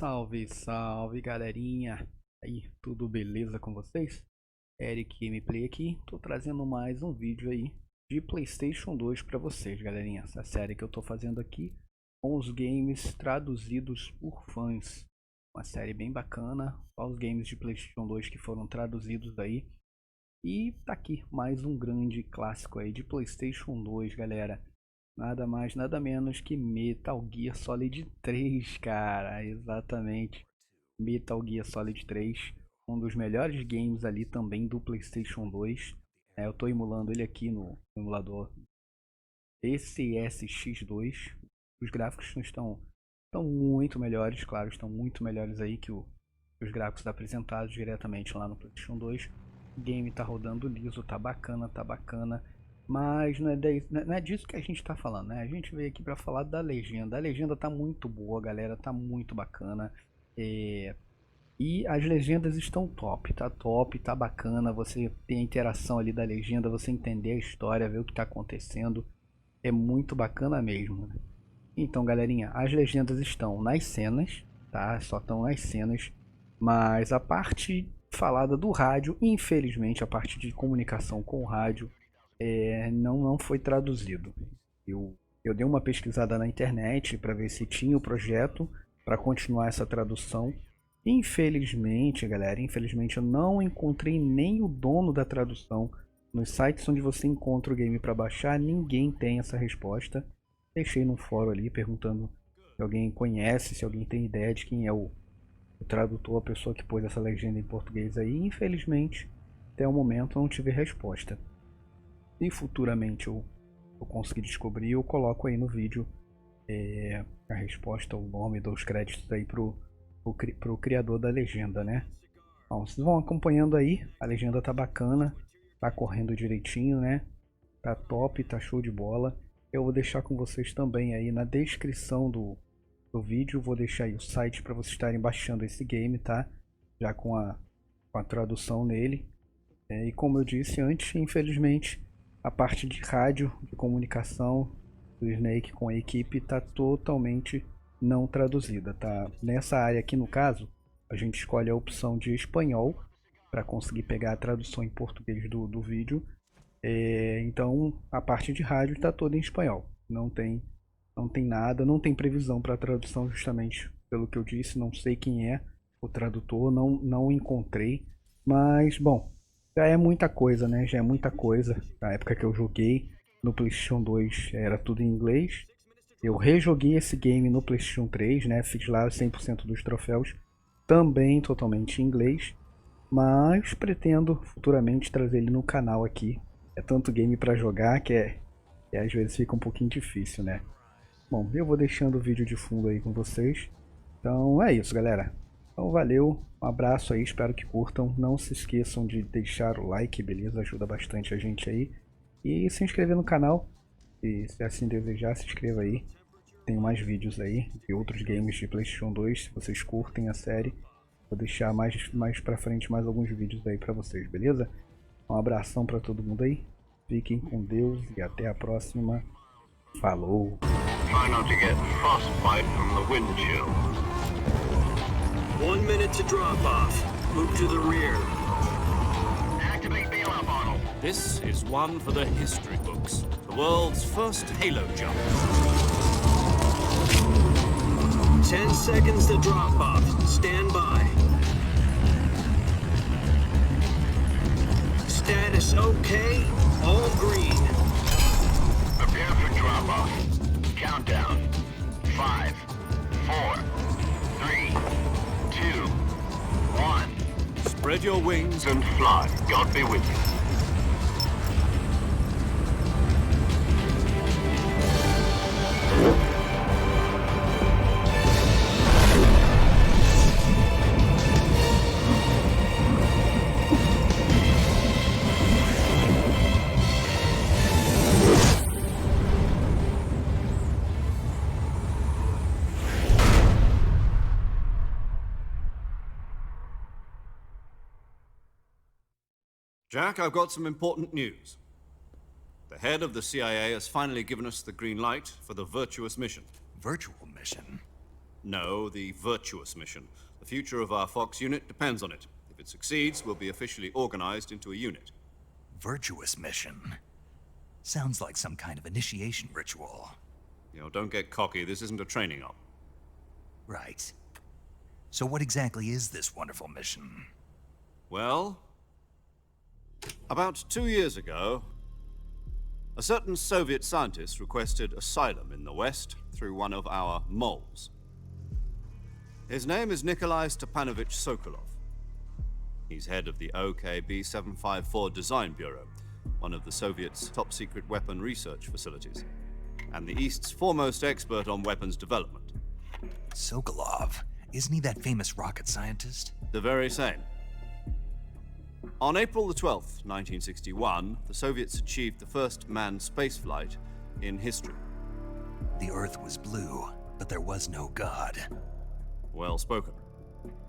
Salve, salve galerinha! Aí, tudo beleza com vocês? Eric Gameplay aqui, tô trazendo mais um vídeo aí de PlayStation 2 para vocês, galerinha. Essa série que eu tô fazendo aqui com os games traduzidos por fãs. Uma série bem bacana, só os games de PlayStation 2 que foram traduzidos aí. E tá aqui mais um grande clássico aí de PlayStation 2, galera. Nada mais, nada menos que Metal Gear Solid 3, cara. Exatamente. Metal Gear Solid 3. Um dos melhores games ali também do PlayStation 2. Eu tô emulando ele aqui no emulador PCSX2. Os gráficos estão muito melhores, claro. Estão muito melhores aí que os gráficos apresentados diretamente lá no PlayStation 2. O game tá rodando liso, tá bacana, tá bacana. Mas não é disso que a gente tá falando, né? A gente veio aqui para falar da legenda. A legenda tá muito boa, galera, tá muito bacana. E as legendas estão top, tá bacana. Você tem a interação ali da legenda, você entender a história, ver o que tá acontecendo. É muito bacana mesmo, né? Então, galerinha, as legendas estão nas cenas, tá? Só estão nas cenas. Mas a parte falada do rádio, infelizmente, a parte de comunicação com o rádio, não foi traduzido. Eu dei uma pesquisada na internet para ver se tinha o projeto para continuar essa tradução. Infelizmente, galera, eu não encontrei nem o dono da tradução. Nos sites onde você encontra o game para baixar, ninguém tem essa resposta. Deixei no fórum ali perguntando se alguém conhece, se alguém tem ideia de quem é o tradutor, a pessoa que pôs essa legenda em português aí. Infelizmente, até o momento não tive resposta. E futuramente eu conseguir descobrir, eu coloco aí no vídeo a resposta, o nome dos créditos aí pro criador da legenda, né? Bom, vocês vão acompanhando aí, a legenda tá bacana, tá correndo direitinho, né? Tá top, tá show de bola. Eu vou deixar com vocês também aí na descrição do vídeo, vou deixar aí o site para vocês estarem baixando esse game, tá? Já com a tradução nele. E como eu disse antes, infelizmente, a parte de rádio, de comunicação do Snake com a equipe está totalmente não traduzida, tá? Nessa área aqui, no caso, a gente escolhe a opção de espanhol para conseguir pegar a tradução em português do vídeo. Então, a parte de rádio está toda em espanhol. Não tem nada, não tem previsão para tradução, justamente pelo que eu disse. Não sei quem é o tradutor, não encontrei. Mas, bom, já é muita coisa, né? Já é muita coisa. Na época que eu joguei no PlayStation 2 era tudo em inglês. Eu rejoguei esse game no PlayStation 3, né? Fiz lá 100% dos troféus, também totalmente em inglês. Mas pretendo futuramente trazer ele no canal aqui. É tanto game para jogar que às vezes fica um pouquinho difícil, né? Bom, eu vou deixando o vídeo de fundo aí com vocês. Então é isso, galera. Então valeu, um abraço aí, espero que curtam. Não se esqueçam de deixar o like, beleza? Ajuda bastante a gente aí. E se inscrever no canal, e se assim desejar, se inscreva aí. Tem mais vídeos aí de outros games de PlayStation 2, se vocês curtem a série. Vou deixar mais pra frente mais alguns vídeos aí pra vocês, beleza? Um abração pra todo mundo aí. Fiquem com Deus e até a próxima. Falou! Try not to get frostbite from the wind chill. 1 minute to drop off. Move to the rear. Activate bailout model. This is one for the history books. The world's first halo jump. 10 seconds to drop off. Stand by. Status okay. All green. Prepare for drop off. Countdown. 5, 4, 3, 2, 1. Spread your wings And fly. God be with you. Jack, I've got some important news. The head of the CIA has finally given us the green light for the virtuous mission. Virtual mission? No, the virtuous mission. The future of our Fox unit depends on it. If it succeeds, we'll be officially organized into a unit. Virtuous mission. Sounds like some kind of initiation ritual. Don't get cocky. This isn't a training op. Right. So what exactly is this wonderful mission? Well, about 2 years ago, a certain Soviet scientist requested asylum in the West through one of our moles. His name is Nikolai Stepanovich Sokolov. He's head of the OKB-754 Design Bureau, one of the Soviets' top-secret weapon research facilities, and the East's foremost expert on weapons development. Sokolov? Isn't he that famous rocket scientist? The very same. On April the 12th, 1961, the Soviets achieved the first manned spaceflight in history. The Earth was blue, but there was no God. Well spoken.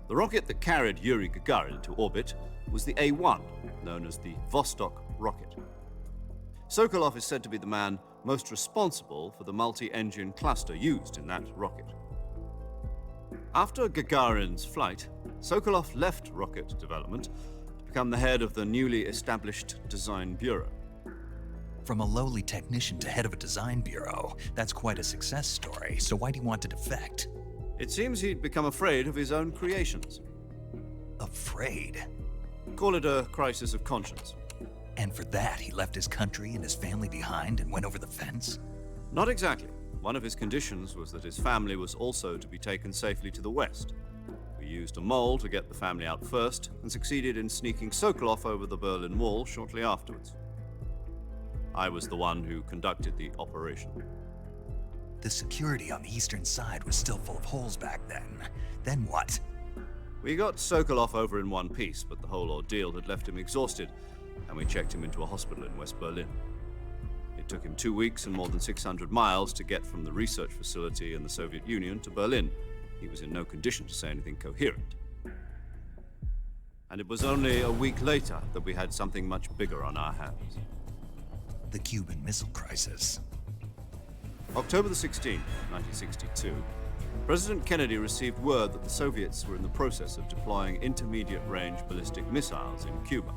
The rocket that carried Yuri Gagarin to orbit was the A-1, known as the Vostok rocket. Sokolov is said to be the man most responsible for the multi-engine cluster used in that rocket. After Gagarin's flight, Sokolov left rocket development to become the head of the newly established Design Bureau. From a lowly technician to head of a design bureau, that's quite a success story, so why'd he want to defect? It seems he'd become afraid of his own creations. Afraid? Call it a crisis of conscience. And for that, he left his country and his family behind and went over the fence? Not exactly. One of his conditions was that his family was also to be taken safely to the West. We used a mole to get the family out first and succeeded in sneaking Sokolov over the Berlin Wall shortly afterwards. I was the one who conducted the operation. The security on the eastern side was still full of holes back then. Then what? We got Sokolov over in one piece, but the whole ordeal had left him exhausted, and we checked him into a hospital in West Berlin. It took him 2 weeks and more than 600 miles to get from the research facility in the Soviet Union to Berlin. He was in no condition to say anything coherent. And it was only a week later that we had something much bigger on our hands. The Cuban Missile Crisis. October the 16th, 1962, President Kennedy received word that the Soviets were in the process of deploying intermediate-range ballistic missiles in Cuba.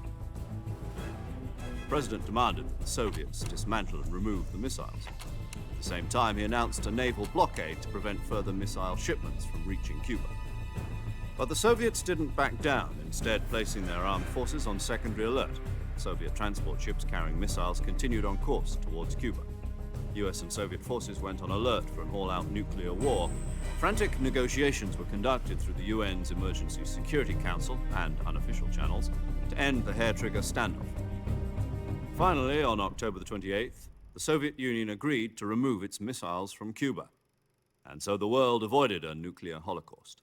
The President demanded that the Soviets dismantle and remove the missiles. At the same time, he announced a naval blockade to prevent further missile shipments from reaching Cuba. But the Soviets didn't back down, instead placing their armed forces on secondary alert. Soviet transport ships carrying missiles continued on course towards Cuba. US and Soviet forces went on alert for an all-out nuclear war. Frantic negotiations were conducted through the UN's Emergency Security Council and unofficial channels to end the hair-trigger standoff. Finally, on October the 28th, the Soviet Union agreed to remove its missiles from Cuba, and so the world avoided a nuclear holocaust.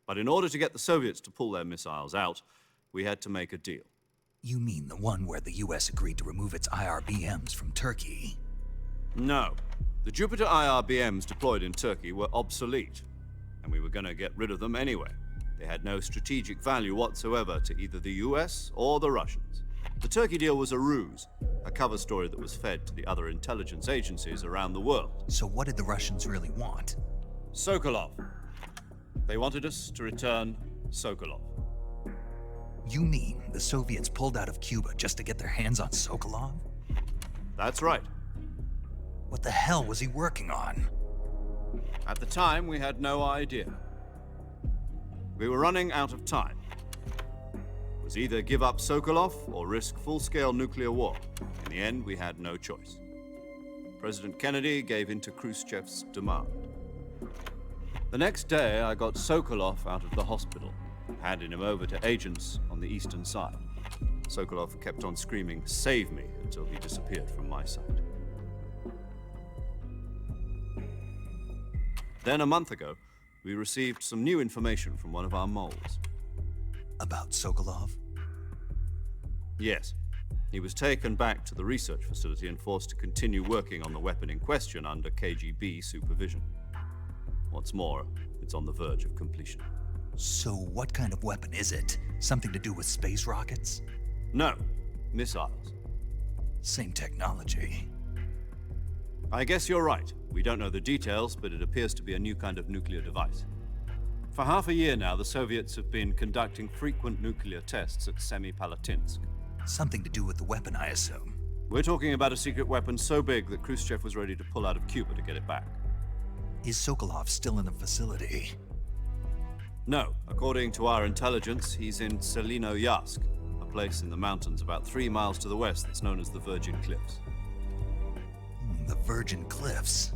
But in order to get the Soviets to pull their missiles out, we had to make a deal. You mean the one where the US agreed to remove its IRBMs from Turkey? No. The Jupiter IRBMs deployed in Turkey were obsolete, and we were going to get rid of them anyway. They had no strategic value whatsoever to either the US or the Russians. The Turkey deal was a ruse, a cover story that was fed to the other intelligence agencies around the world. So what did the Russians really want? Sokolov. They wanted us to return Sokolov. You mean the Soviets pulled out of Cuba just to get their hands on Sokolov? That's right. What the hell was he working on? At the time, we had no idea. We were running out of time. It was either give up Sokolov or risk full-scale nuclear war. In the end, we had no choice. President Kennedy gave in to Khrushchev's demand. The next day, I got Sokolov out of the hospital, handing him over to agents on the eastern side. Sokolov kept on screaming, "Save me," until he disappeared from my sight. Then a month ago, we received some new information from one of our moles. About Sokolov? Yes. He was taken back to the research facility and forced to continue working on the weapon in question under KGB supervision. What's more, it's on the verge of completion. So what kind of weapon is it? Something to do with space rockets? No, missiles. Same technology. I guess you're right. We don't know the details, but it appears to be a new kind of nuclear device. For half a year now, the Soviets have been conducting frequent nuclear tests at Semipalatinsk. Something to do with the weapon, I assume. We're talking about a secret weapon so big that Khrushchev was ready to pull out of Cuba to get it back. Is Sokolov still in the facility? No. According to our intelligence, he's in Selinoyarsk, a place in the mountains about 3 miles to the west that's known as the Virgin Cliffs. The Virgin Cliffs.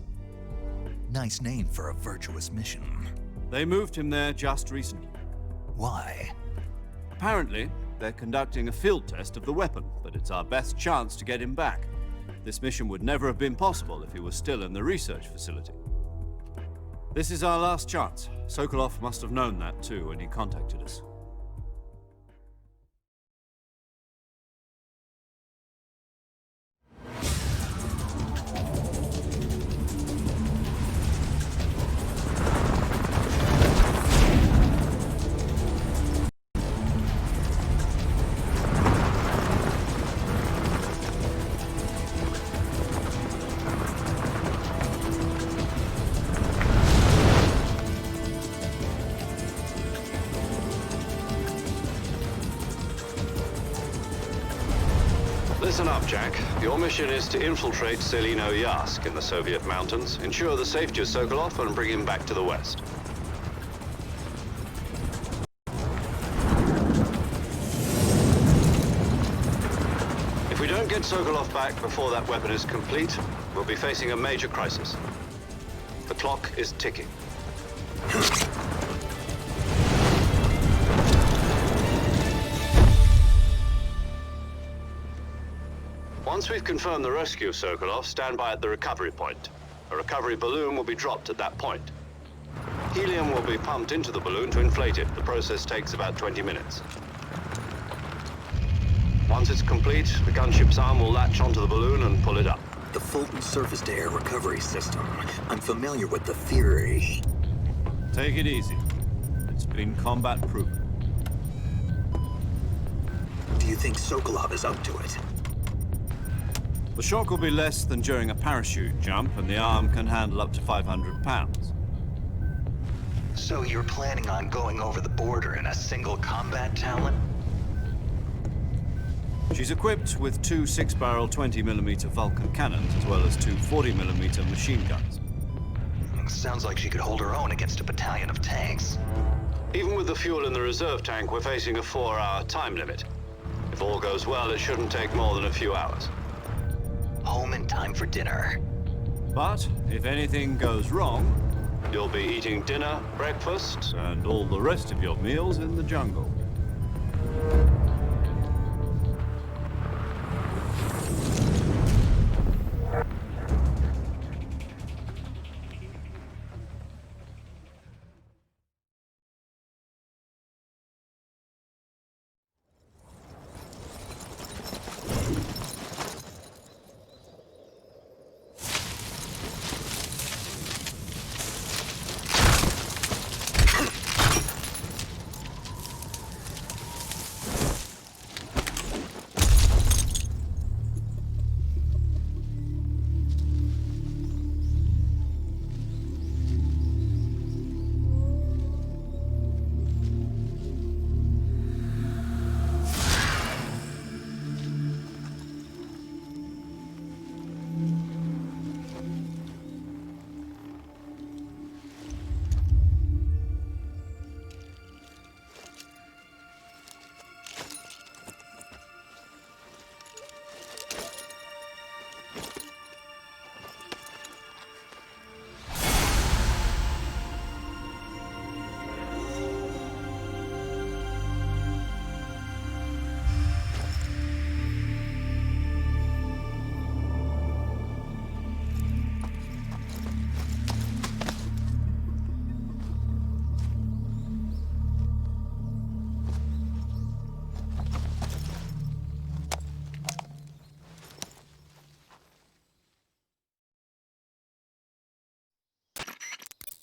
Nice name for a virtuous mission. They moved him there just recently. Why? Apparently, they're conducting a field test of the weapon, but it's our best chance to get him back. This mission would never have been possible if he was still in the research facility. This is our last chance. Sokolov must have known that too when he contacted us. Listen up, Jack. Your mission is to infiltrate Selinoyarsk in the Soviet mountains, ensure the safety of Sokolov, and bring him back to the West. If we don't get Sokolov back before that weapon is complete, we'll be facing a major crisis. The clock is ticking. Once we've confirmed the rescue of Sokolov, stand by at the recovery point. A recovery balloon will be dropped at that point. Helium will be pumped into the balloon to inflate it. The process takes about 20 minutes. Once it's complete, the gunship's arm will latch onto the balloon and pull it up. The Fulton surface-to-air recovery system. I'm familiar with the theory. Take it easy. It's been combat-proven. Do you think Sokolov is up to it? The shock will be less than during a parachute jump, and the arm can handle up to 500 pounds. So you're planning on going over the border in a single combat talent? She's equipped with 2 6-barrel 20mm Vulcan cannons, as well as 2 40mm machine guns. Sounds like she could hold her own against a battalion of tanks. Even with the fuel in the reserve tank, we're facing a 4-hour time limit. If all goes well, it shouldn't take more than a few hours. Home in time for dinner. But if anything goes wrong, You'll be eating dinner, breakfast, and all the rest of your meals in the jungle.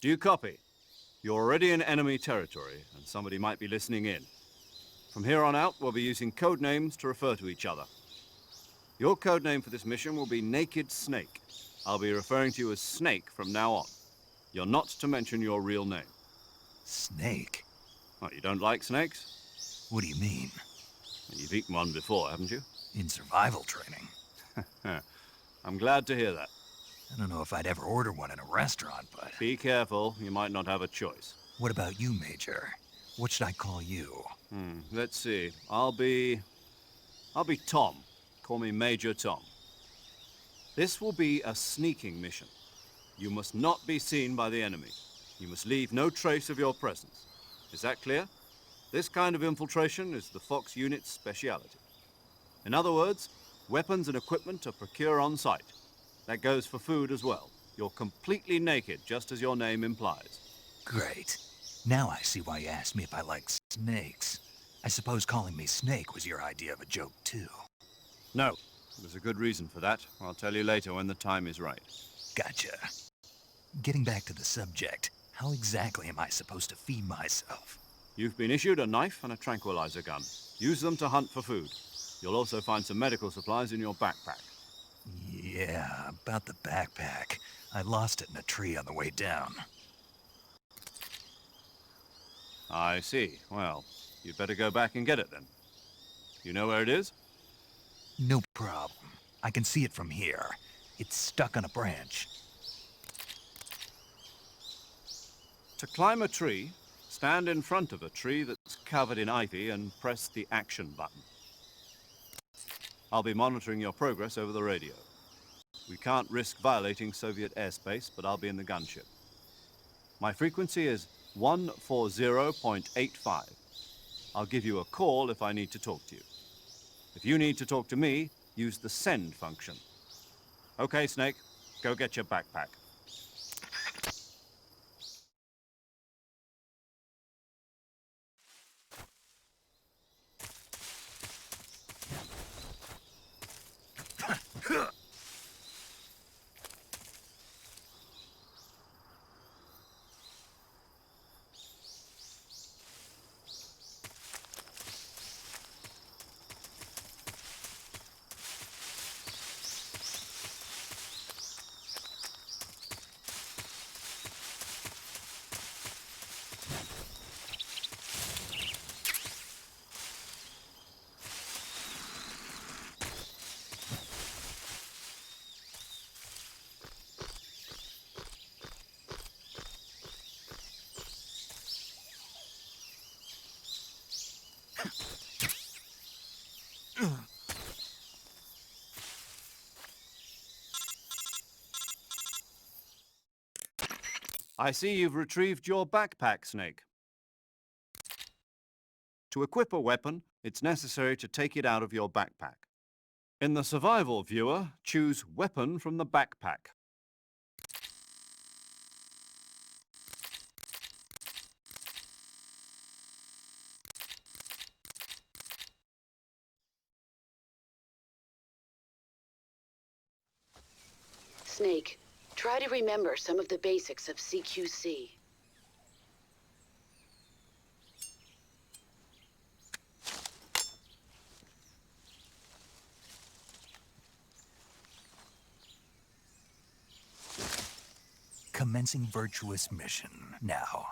Do you copy? You're already in enemy territory, and somebody might be listening in. From here on out, we'll be using code names to refer to each other. Your code name for this mission will be Naked Snake. I'll be referring to you as Snake from now on. You're not to mention your real name. Snake? What, you don't like snakes? What do you mean? You've eaten one before, haven't you? In survival training? I'm glad to hear that. I don't know if I'd ever order one in a restaurant, but... Be careful, you might not have a choice. What about you, Major? What should I call you? Let's see. I'll be Tom. Call me Major Tom. This will be a sneaking mission. You must not be seen by the enemy. You must leave no trace of your presence. Is that clear? This kind of infiltration is the Fox unit's speciality. In other words, weapons and equipment are procured on site. That goes for food as well. You're completely naked, just as your name implies. Great. Now I see why you asked me if I like snakes. I suppose calling me Snake was your idea of a joke, too. No, there's a good reason for that. I'll tell you later when the time is right. Gotcha. Getting back to the subject, how exactly am I supposed to feed myself? You've been issued a knife and a tranquilizer gun. Use them to hunt for food. You'll also find some medical supplies in your backpack. Yeah, about the backpack. I lost it in a tree on the way down. I see. Well, you'd better go back and get it then. You know where it is? No problem. I can see it from here. It's stuck on a branch. To climb a tree, stand in front of a tree that's covered in ivy and press the action button. I'll be monitoring your progress over the radio. We can't risk violating Soviet airspace, but I'll be in the gunship. My frequency is 140.85. I'll give you a call if I need to talk to you. If you need to talk to me, use the send function. Okay, Snake, go get your backpack. I see you've retrieved your backpack, Snake. To equip a weapon, it's necessary to take it out of your backpack. In the survival viewer, choose Weapon from the backpack. Snake, try to remember some of the basics of CQC. Commencing virtuous mission now.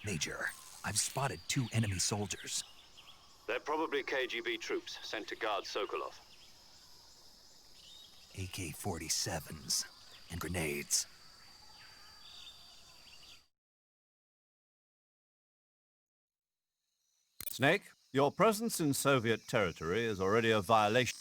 Major, I've spotted 2 enemy soldiers. They're probably KGB troops sent to guard Sokolov. AK-47s and grenades. Snake, your presence in Soviet territory is already a violation.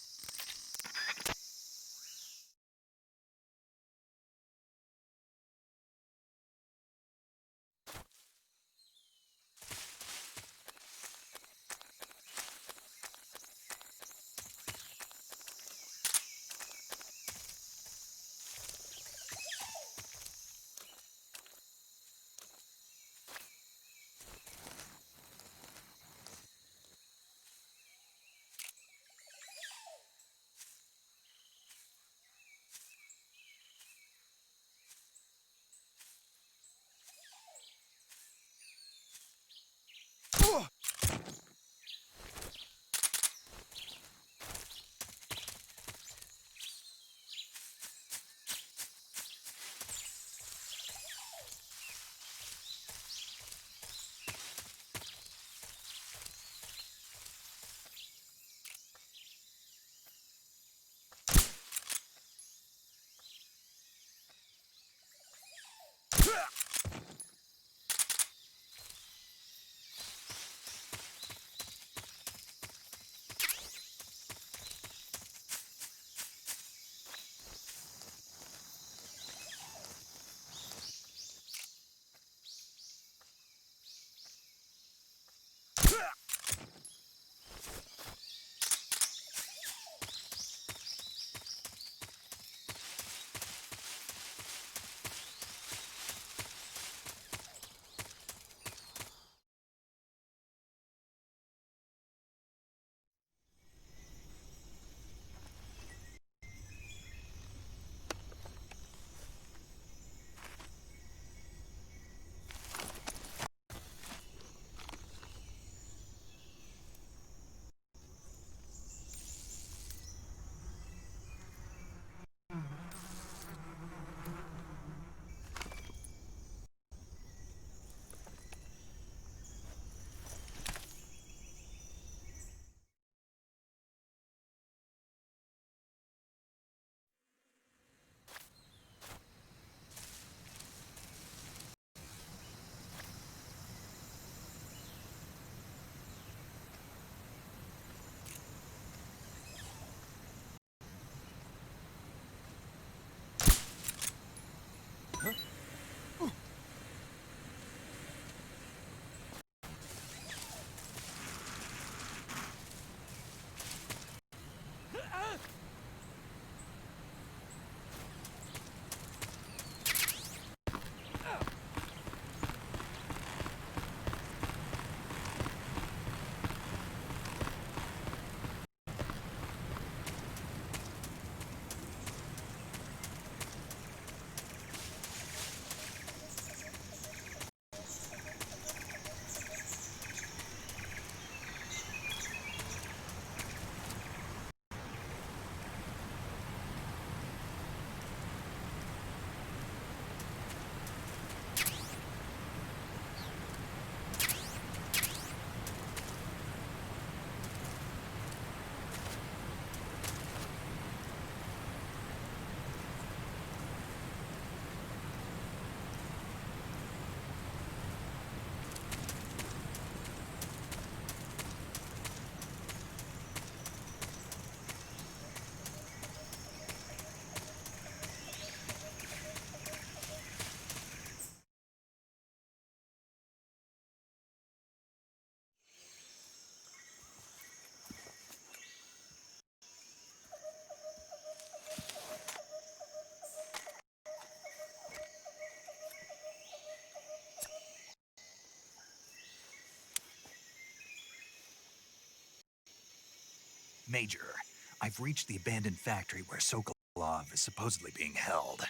Major, I've reached the abandoned factory where Sokolov is supposedly being held.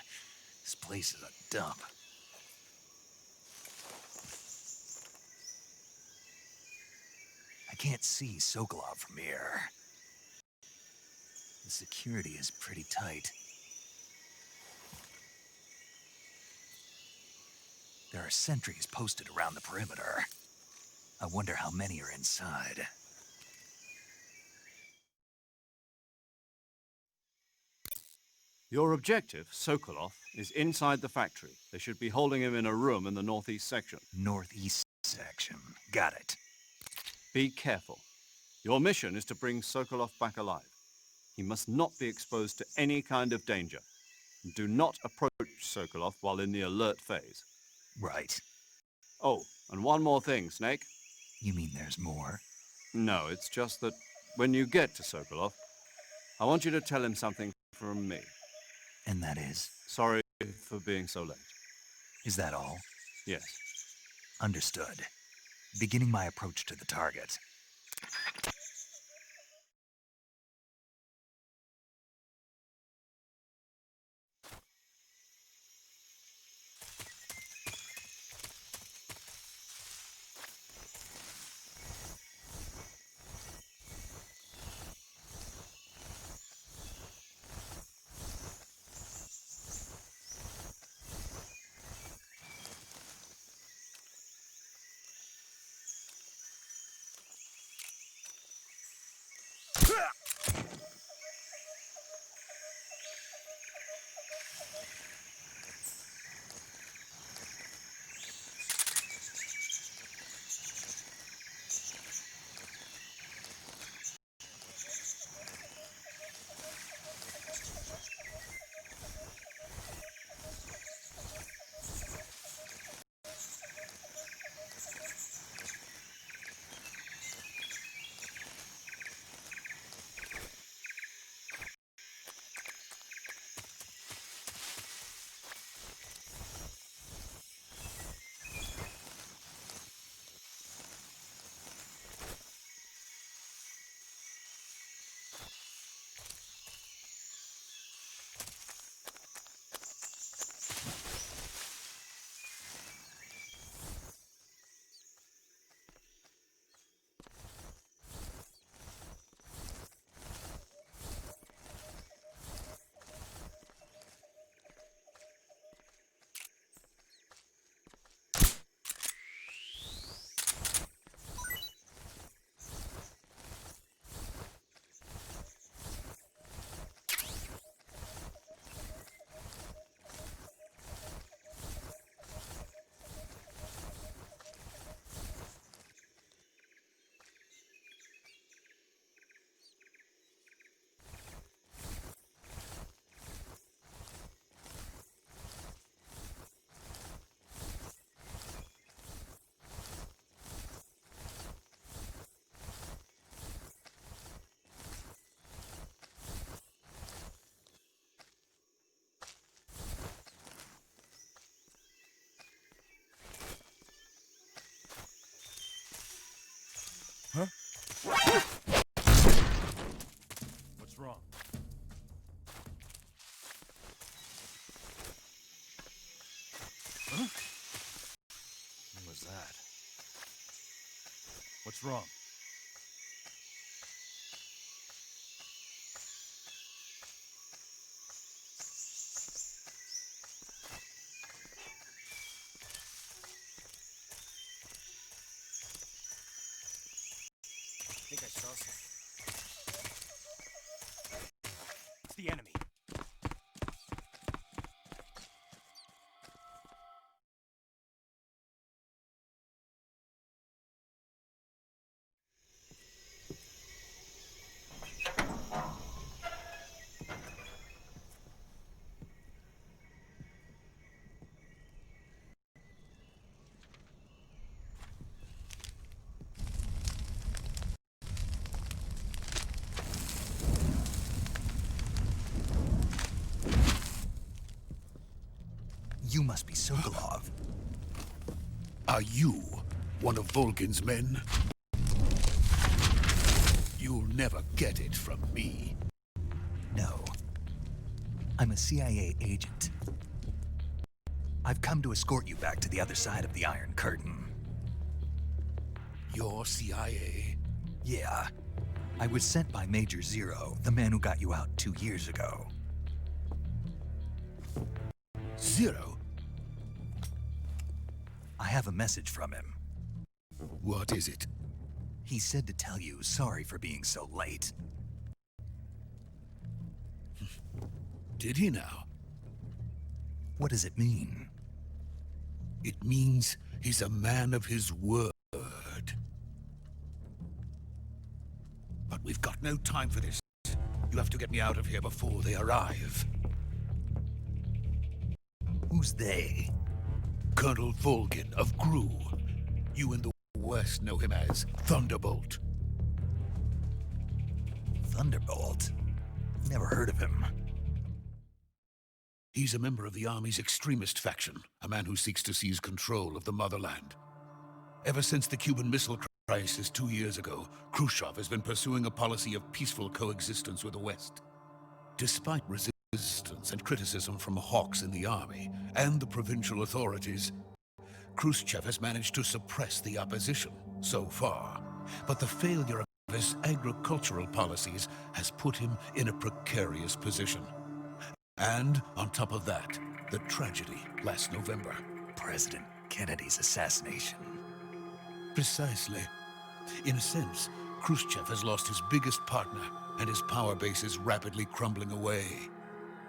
This place is a dump. I can't see Sokolov from here. The security is pretty tight. There are sentries posted around the perimeter. I wonder how many are inside. Your objective, Sokolov, is inside the factory. They should be holding him in a room in the northeast section. Northeast section. Got it. Be careful. Your mission is to bring Sokolov back alive. He must not be exposed to any kind of danger. Do not approach Sokolov while in the alert phase. Right. Oh, and one more thing, Snake. You mean there's more? No, it's just that when you get to Sokolov, I want you to tell him something from me. And that is? Sorry for being so late. Is that all? Yes. Understood. Beginning my approach to the target. What's wrong? Huh? What was that? What's wrong? I think I saw something. It's the enemy. You must be Sokolov. Are you one of Volgin's men? You'll never get it from me. No. I'm a CIA agent. I've come to escort you back to the other side of the Iron Curtain. You're CIA? Yeah. I was sent by Major Zero, the man who got you out 2 years ago. Zero? I have a message from him. What is it? He said to tell you sorry for being so late. Did he now? What does it mean? It means he's a man of his word. But we've got no time for this. You have to get me out of here before they arrive. Who's they? Colonel Volgin of Gru. You in the West know him as Thunderbolt. Thunderbolt? Never heard of him. He's a member of the Army's extremist faction, a man who seeks to seize control of the motherland. Ever since the Cuban Missile Crisis 2 years ago, Khrushchev has been pursuing a policy of peaceful coexistence with the West. Despite resistance and criticism from hawks in the army and the provincial authorities, Khrushchev has managed to suppress the opposition so far. But the failure of his agricultural policies has put him in a precarious position. And on top of that, the tragedy last November. President Kennedy's assassination. Precisely. In a sense, Khrushchev has lost his biggest partner, and his power base is rapidly crumbling away.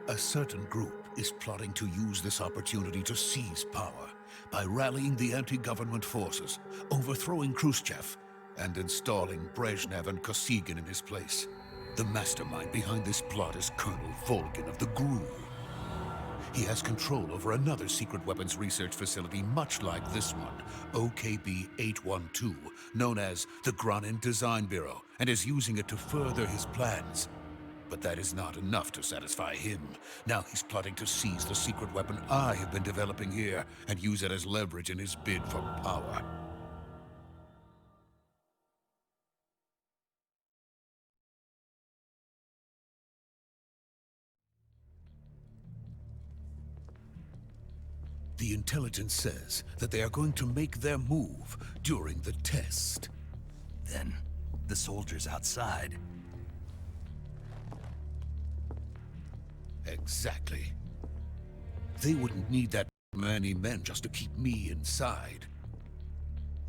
A certain group is plotting to use this opportunity to seize power by rallying the anti-government forces, overthrowing Khrushchev, and installing Brezhnev and Kosygin in his place. The mastermind behind this plot is Colonel Volgin of the Gru. He has control over another secret weapons research facility much like this one, OKB-812, known as the Granin Design Bureau, and is using it to further his plans. But that is not enough to satisfy him. Now he's plotting to seize the secret weapon I have been developing here and use it as leverage in his bid for power. The intelligence says that they are going to make their move during the test. Then, the soldiers outside. Exactly. They wouldn't need that many men just to keep me inside.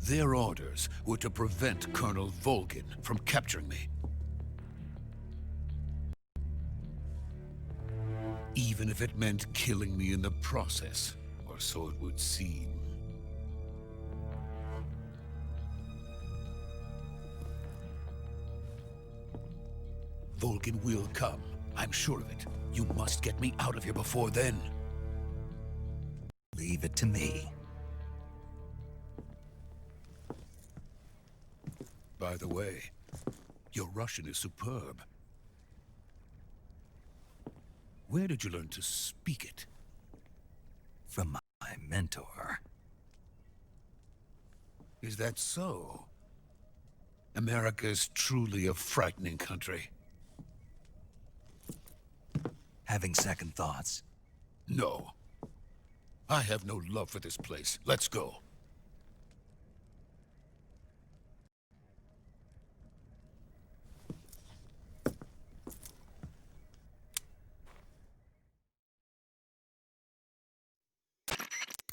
Their orders were to prevent Colonel Volgin from capturing me. Even if it meant killing me in the process. Or so it would seem. Volgin will come. I'm sure of it. You must get me out of here before then. Leave it to me. By the way, your Russian is superb. Where did you learn to speak it? From my mentor. Is that so? America is truly a frightening country. Having second thoughts? No. I have no love for this place. Let's go.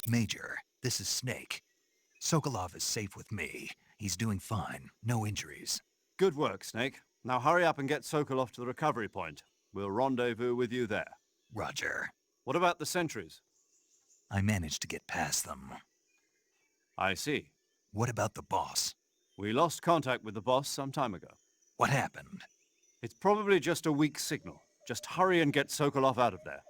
Major, this is Snake. Sokolov is safe with me. He's doing fine. No injuries. Good work, Snake. Now hurry up and get Sokolov to the recovery point. We'll rendezvous with you there. Roger. What about the sentries? I managed to get past them. I see. What about the boss? We lost contact with the boss some time ago. What happened? It's probably just a weak signal. Just hurry and get Sokolov out of there.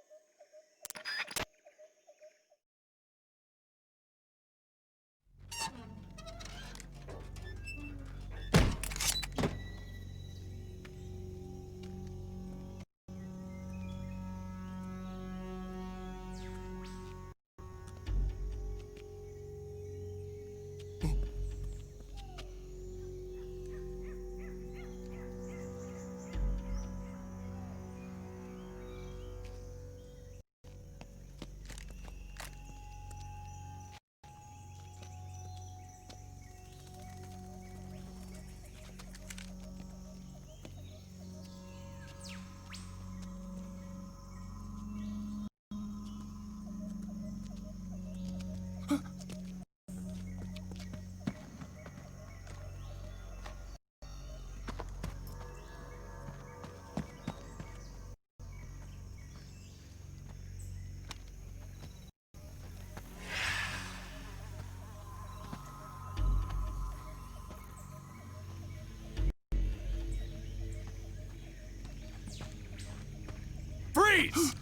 Freeze!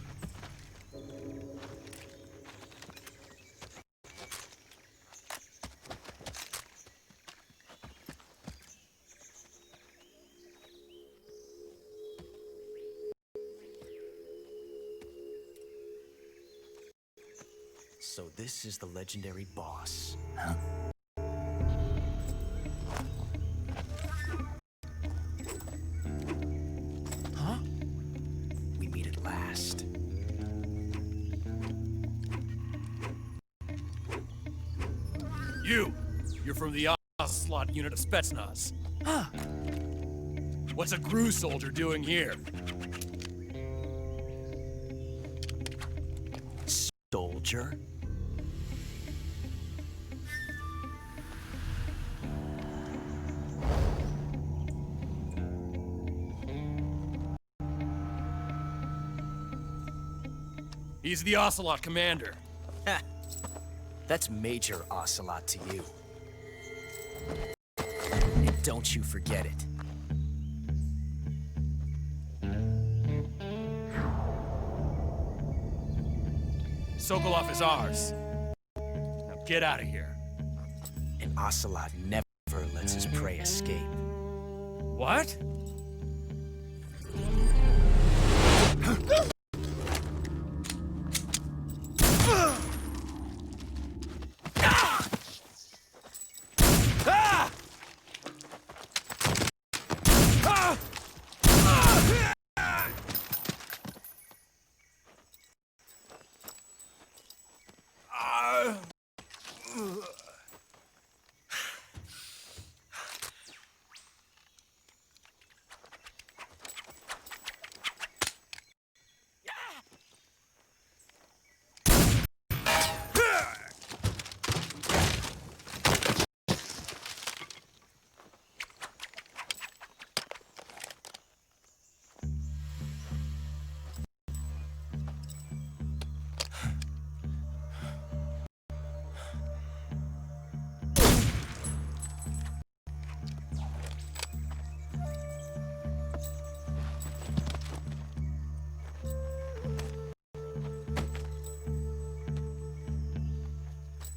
So this is the legendary boss. Huh? Huh? We meet at last. You're from the Ocelot unit of Spetsnaz. Huh. What's a GRU soldier doing here? Soldier? He's the Ocelot commander. Ha! That's Major Ocelot to you. And don't you forget it. Sokolov is ours. Now get out of here. And Ocelot never lets his prey escape. What?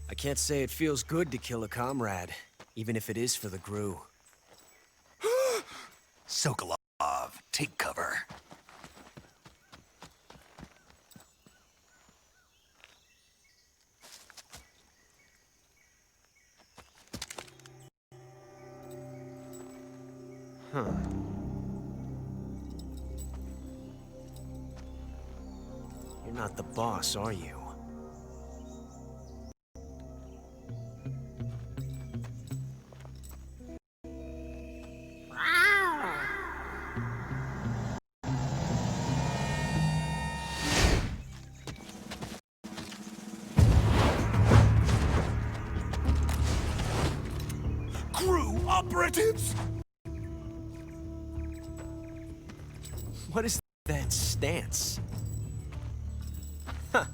I can't say it feels good to kill a comrade, even if it is for the GRU. Sokolov, take cover. Huh. You're not the boss, are you? GRU operatives! What is that stance? Huh.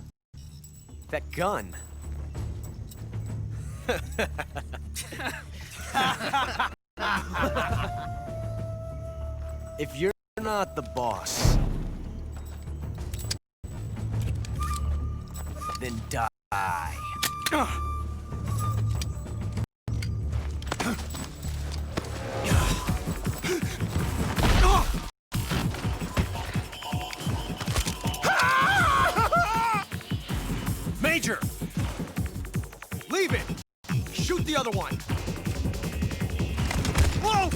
That gun. If you're not the boss, then die. Major! Leave it! Shoot the other one! Whoa!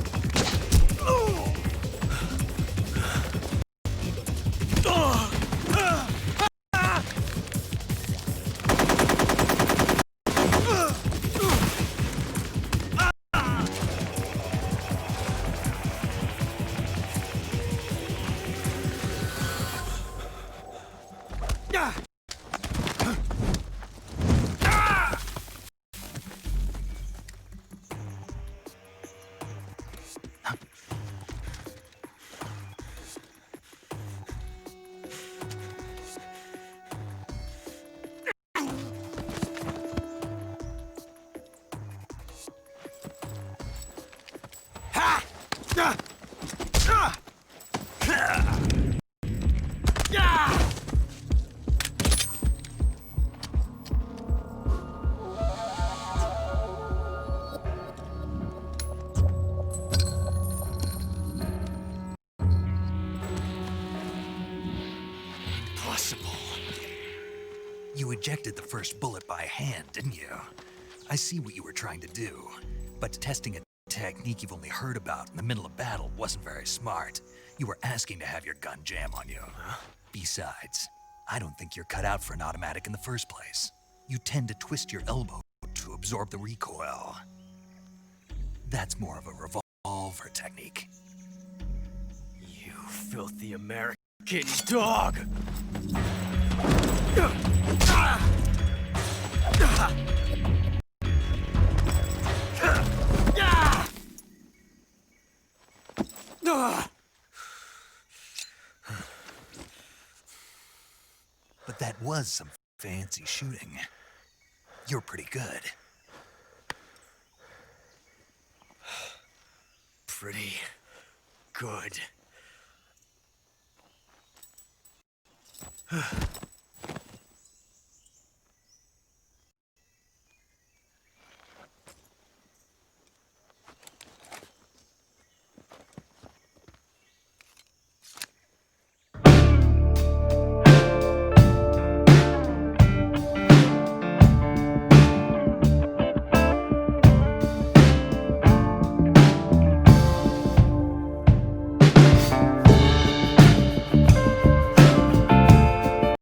Yeah! possible? You ejected the first bullet by hand, didn't you? I see what you were trying to do, but testing a technique you've only heard about in the middle of battle wasn't very smart. You were asking to have your gun jam on you. Besides, I don't think you're cut out for an automatic in the first place. You tend to twist your elbow to absorb the recoil. That's more of a revolver technique. You filthy American dog! But that was some fancy shooting. You're pretty good. Pretty good.